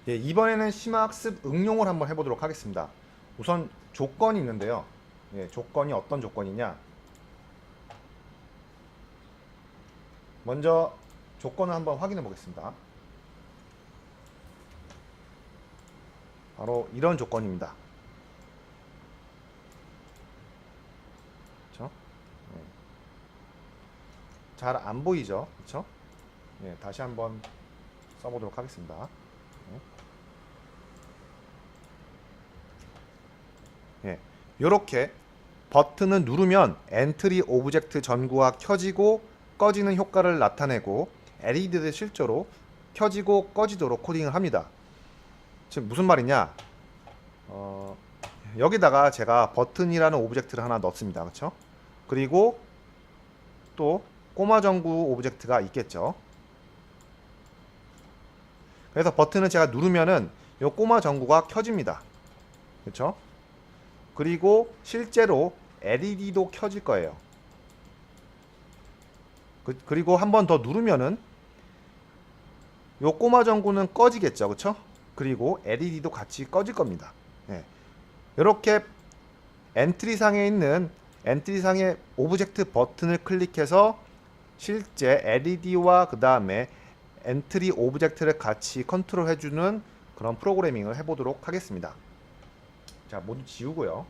예, 이번에는 심화학습 응용을 한번 해보도록 하겠습니다. 우선 조건이 있는데요. 예, 조건이 어떤 조건이냐? 먼저 조건을 한번 확인해 보겠습니다. 바로 이런 조건입니다. 그렇죠? 잘 안 보이죠? 그렇죠? 예, 다시 한번 써보도록 하겠습니다. 예, 이렇게 버튼을 누르면 엔트리 오브젝트 전구가 켜지고 꺼지는 효과를 나타내고 LED를 실제로 켜지고 꺼지도록 코딩을 합니다. 지금 무슨 말이냐? 여기다가 제가 버튼이라는 오브젝트를 하나 넣습니다. 그렇죠? 그리고 또 꼬마 전구 오브젝트가 있겠죠. 그래서 버튼을 제가 누르면은 이 꼬마 전구가 켜집니다. 그렇죠? 그리고 실제로 LED도 켜질 거예요. 그리고 한 번 더 누르면은 요 꼬마 전구는 꺼지겠죠. 그렇죠? 그리고 LED도 같이 꺼질 겁니다. 네. 이렇게 엔트리상에 있는 엔트리상의 오브젝트 버튼을 클릭해서 실제 LED와 그 다음에 엔트리 오브젝트를 같이 컨트롤 해주는 그런 프로그래밍을 해보도록 하겠습니다. 자, 모두 지우고요.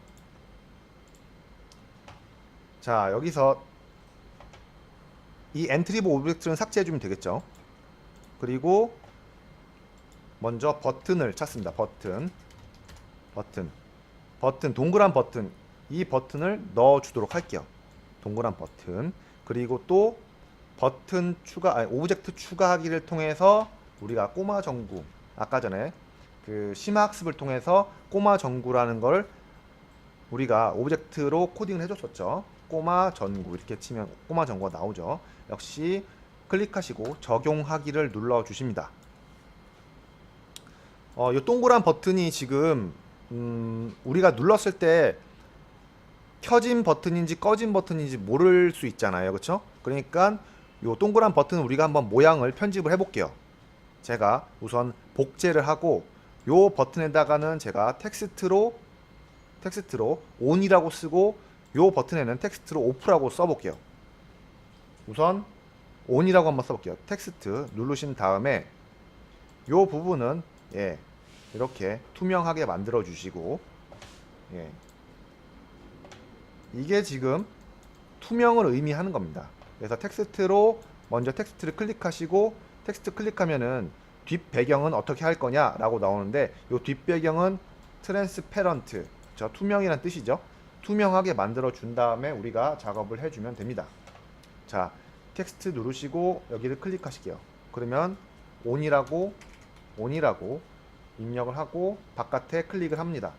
자, 여기서 이 엔트리 오브젝트는 삭제해주면 되겠죠. 그리고 먼저 버튼을 찾습니다. 버튼 동그란 버튼, 이 버튼을 넣어주도록 할게요. 동그란 버튼. 그리고 또 버튼 추가, 오브젝트 추가하기를 통해서 우리가 꼬마 전구, 아까 전에 그 심화학습을 통해서 꼬마 전구라는 걸 우리가 오브젝트로 코딩을 해줬었죠. 꼬마 전구 이렇게 치면 꼬마 전구가 나오죠. 역시 클릭하시고 적용하기를 눌러 주십니다. 이 동그란 버튼이 지금 우리가 눌렀을 때 켜진 버튼인지 꺼진 버튼인지 모를 수 있잖아요. 그렇죠? 그러니까 이 동그란 버튼 우리가 한번 모양을 편집을 해볼게요. 제가 우선 복제를 하고 이 버튼에다가는 제가 텍스트로 ON이라고 쓰고 이 버튼에는 텍스트로 OFF라고 써볼게요. 우선 ON이라고 한번 써볼게요. 텍스트 누르신 다음에 이 부분은 이렇게 투명하게 만들어 주시고, 이게 지금 투명을 의미하는 겁니다. 그래서 text로 먼저 텍스트를 클릭하시고 텍스트 클릭하면은 뒷 배경은 어떻게 할 거냐 라고 나오는데, 이 뒷 배경은 트랜스페런트, 투명이란 뜻이죠. 투명하게 만들어 준 다음에 우리가 작업을 해주면 됩니다. 자, 텍스트 누르시고 여기를 클릭하실게요. 그러면 ON이라고 입력을 하고 바깥에 클릭을 합니다.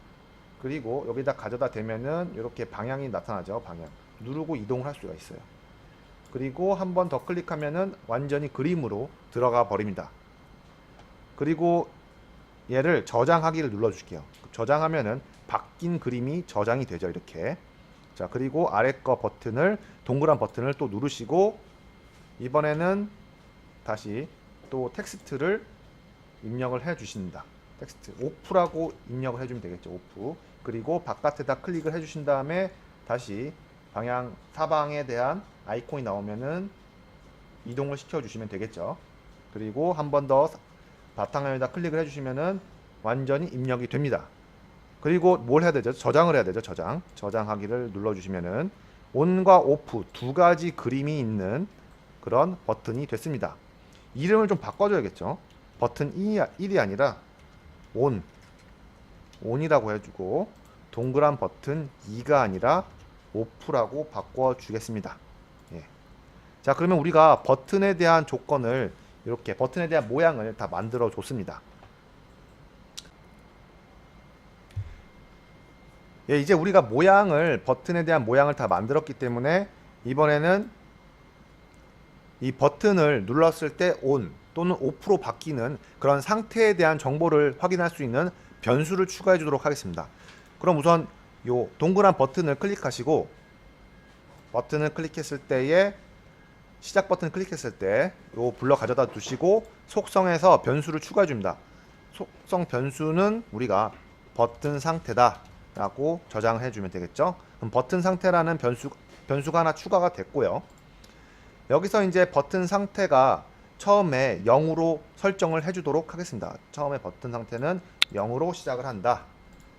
그리고 여기다 가져다 대면은 이렇게 방향이 나타나죠. 방향 누르고 이동을 할 수가 있어요. 그리고 한 번 더 클릭하면은 완전히 그림으로 들어가 버립니다. 그리고 얘를 저장하기를 눌러 줄게요. 저장하면은 바뀐 그림이 저장이 되죠. 이렇게. 자, 그리고 아래 거 버튼을, 동그란 버튼을 또 누르시고 이번에는 다시 또 텍스트를 입력을 해 주십니다. 텍스트 오프라고 입력을 해주면 되겠죠. 오프. 그리고 바깥에다 클릭을 해주신 다음에 다시 방향 사방에 대한 아이콘이 나오면은 이동을 시켜주시면 되겠죠. 그리고 한 번 더 바탕화면에다 클릭을 해주시면은 완전히 입력이 됩니다. 그리고 뭘 해야 되죠? 저장을 해야 되죠. 저장하기를 눌러주시면은 ON과 OFF 두 가지 그림이 있는 그런 버튼이 됐습니다. 이름을 좀 바꿔줘야겠죠. 버튼 1이 아니라 ON이라고 해주고, 동그란 버튼 2가 아니라 OFF라고 바꿔주겠습니다. 자, 그러면 우리가 버튼에 대한 조건을, 이렇게 버튼에 대한 모양을 다 만들어 줬습니다. 이제 우리가 버튼에 대한 모양을 다 만들었기 때문에 이번에는 이 버튼을 눌렀을 때 ON 또는 OFF로 바뀌는 그런 상태에 대한 정보를 확인할 수 있는 변수를 추가해 주도록 하겠습니다. 그럼 우선 요 동그란 버튼을 클릭하시고, 버튼을 클릭했을 때에 시작 버튼을 클릭했을 때 요 블럭 가져다 두시고 속성에서 변수를 추가해 줍니다. 속성 변수는 우리가 버튼 상태다 라고 저장을 해주면 되겠죠. 그럼 버튼 상태라는 변수가 하나 추가가 됐고요. 여기서 이제 버튼 상태가 처음에 0으로 설정을 해주도록 하겠습니다. 처음에 버튼 상태는 0으로 시작을 한다.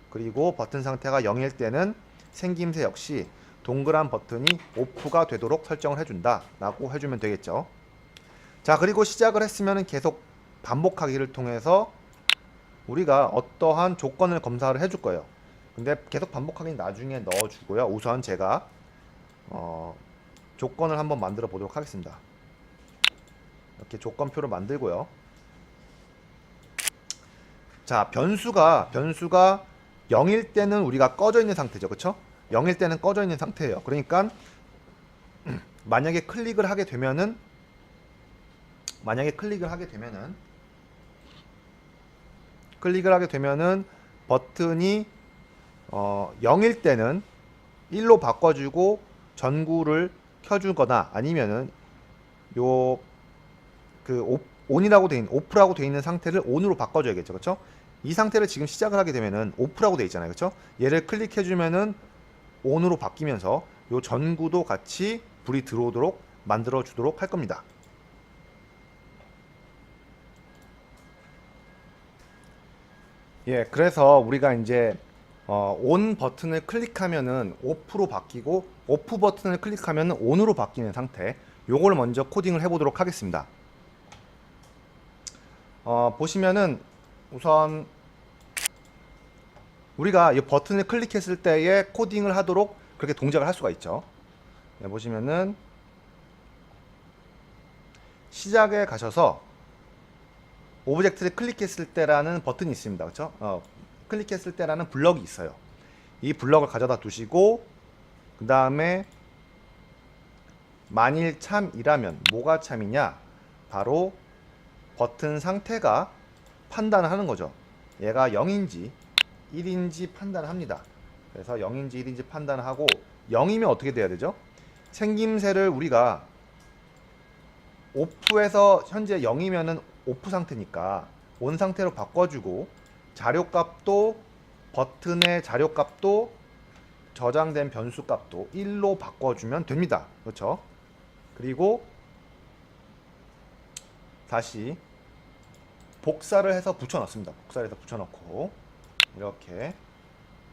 그리고 버튼 상태가 0일 때는 생김새 역시 동그란 버튼이 오프가 되도록 설정을 해준다 라고 해주면 되겠죠. 자, 그리고 시작을 했으면 계속 반복하기를 통해서 우리가 어떠한 조건을 검사를 해줄 거예요. 근데 계속 반복하기는 나중에 넣어주고요. 우선 제가 조건을 한번 만들어 보도록 하겠습니다. 이렇게 조건표를 만들고요. 자, 변수가 0일 때는 우리가 꺼져 있는 상태죠. 그쵸? 0일 때는 꺼져 있는 상태예요. 그러니까 만약에 클릭을 하게 되면은 버튼이 0일 때는 1로 바꿔주고 전구를 켜주거나 아니면은 온이라고 돼 있는 오프라고 돼 있는 상태를 온으로 바꿔줘야겠죠. 그렇죠? 이 상태를 지금 시작을 하게 되면은 오프라고 돼 있잖아요. 그렇죠? 얘를 클릭해주면은 온으로 바뀌면서 요 전구도 같이 불이 들어오도록 만들어 주도록 할 겁니다. 예, 그래서 우리가 이제 온 버튼을 클릭하면은 오프로 바뀌고 오프 버튼을 클릭하면은 온으로 바뀌는 상태, 요걸 먼저 코딩을 해보도록 하겠습니다. 보시면은 우선 우리가 이 버튼을 클릭했을 때에 코딩을 하도록 그렇게 동작을 할 수가 있죠. 네, 보시면은 시작에 가셔서 오브젝트를 클릭했을 때라는 버튼이 있습니다. 그렇죠? 클릭했을 때라는 블럭이 있어요. 이 블럭을 가져다 두시고 그 다음에 만일 참이라면 뭐가 참이냐? 바로 버튼 상태가 판단을 하는 거죠. 얘가 0인지 1인지 판단을 합니다. 그래서 0인지 1인지 판단을 하고 0이면 어떻게 돼야 되죠? 생김새를 우리가 오프에서 현재 0이면은 오프 상태니까 온 상태로 바꿔주고 자료값도 버튼의 자료값도 저장된 변수값도 1로 바꿔주면 됩니다. 그렇죠? 그리고 다시 복사를 해서 붙여넣습니다. 복사를 해서 붙여넣고 이렇게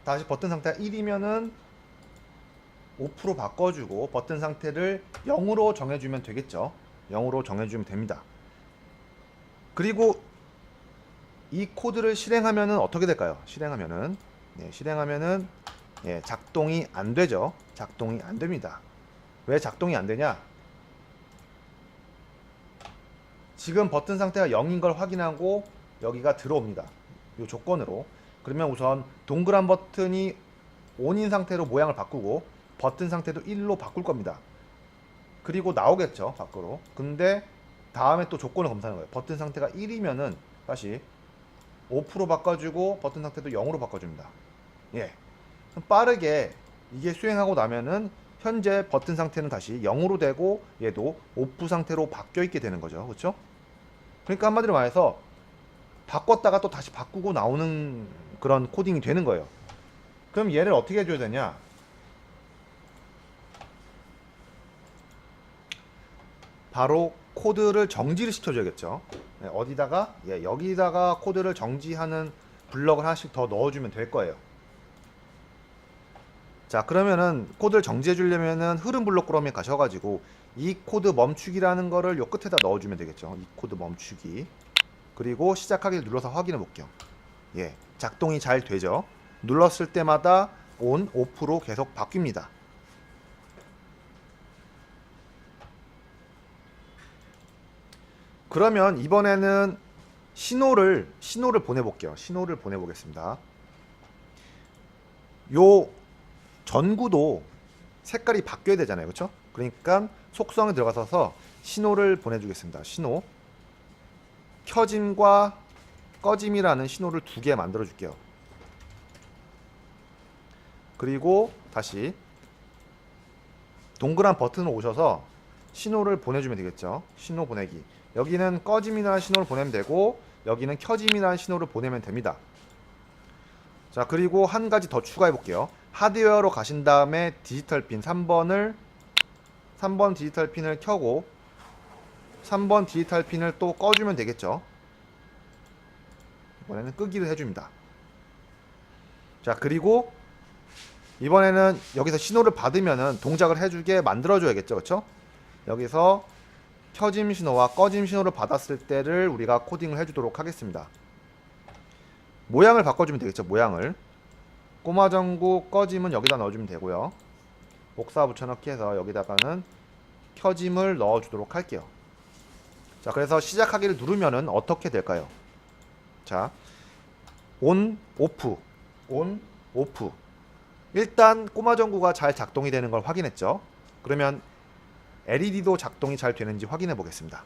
다시 버튼 상태가 1이면은 오프로 바꿔주고 버튼 상태를 0으로 정해주면 되겠죠. 0으로 정해주면 됩니다. 그리고 이 코드를 실행하면은 어떻게 될까요? 실행하면은 작동이 안 되죠. 작동이 안 됩니다. 왜 작동이 안 되냐? 지금 버튼 상태가 0인 걸 확인하고 여기가 들어옵니다. 이 조건으로. 그러면 우선 동그란 버튼이 ON인 상태로 모양을 바꾸고 버튼 상태도 1로 바꿀 겁니다. 그리고 나오겠죠, 밖으로. 근데 다음에 또 조건을 검사하는 거예요. 버튼 상태가 1이면은 다시 오프로 바꿔주고 버튼 상태도 0으로 바꿔줍니다. 예. 빠르게 이게 수행하고 나면은 현재 버튼 상태는 다시 0으로 되고 얘도 오프 상태로 바뀌어 있게 되는 거죠. 그렇죠? 그러니까 한마디로 말해서 바꿨다가 또 다시 바꾸고 나오는 그런 코딩이 되는 거예요. 그럼 얘를 어떻게 해줘야 되냐? 바로 코드를 정지를 시켜줘야겠죠. 네, 어디다가? 예, 여기다가 코드를 정지하는 블럭을 하나씩 더 넣어주면 될 거예요. 자, 그러면은 코드를 정지해 주려면은 흐름 블록 그럼에 가셔가지고 이 코드 멈추기라는 거를 요 끝에다 넣어주면 되겠죠. 이 코드 멈추기. 그리고 시작하기를 눌러서 확인해 볼게요. 예, 작동이 잘 되죠. 눌렀을 때마다 온, 오프로 계속 바뀝니다. 그러면 이번에는 신호를 보내볼게요. 신호를 보내보겠습니다. 요 전구도 색깔이 바뀌어야 되잖아요. 그렇죠? 그러니까 속성에 들어가서 신호를 보내주겠습니다. 신호 켜짐과 꺼짐이라는 신호를 두 개 만들어 줄게요. 그리고 다시 동그란 버튼을 오셔서 신호를 보내주면 되겠죠. 신호 보내기. 여기는 꺼짐이나 신호를 보내면 되고 여기는 켜짐이라는 신호를 보내면 됩니다. 자, 그리고 한 가지 더 추가해 볼게요. 하드웨어로 가신 다음에 디지털 핀 3번 디지털 핀을 켜고 3번 디지털 핀을 또 꺼주면 되겠죠. 이번에는 끄기를 해줍니다. 자, 그리고 이번에는 여기서 신호를 받으면은 동작을 해주게 만들어줘야겠죠. 그쵸? 여기서 켜짐 신호와 꺼짐 신호를 받았을 때를 우리가 코딩을 해주도록 하겠습니다. 모양을 바꿔주면 되겠죠. 모양을. 꼬마전구 꺼짐은 여기다 넣어주면 되고요. 복사 붙여넣기 해서 여기다가는 켜짐을 넣어주도록 할게요. 자, 그래서 시작하기를 누르면은 어떻게 될까요? 자, 온, 오프, 온, 오프. 일단 꼬마전구가 잘 작동이 되는 걸 확인했죠. 그러면 LED도 작동이 잘 되는지 확인해 보겠습니다.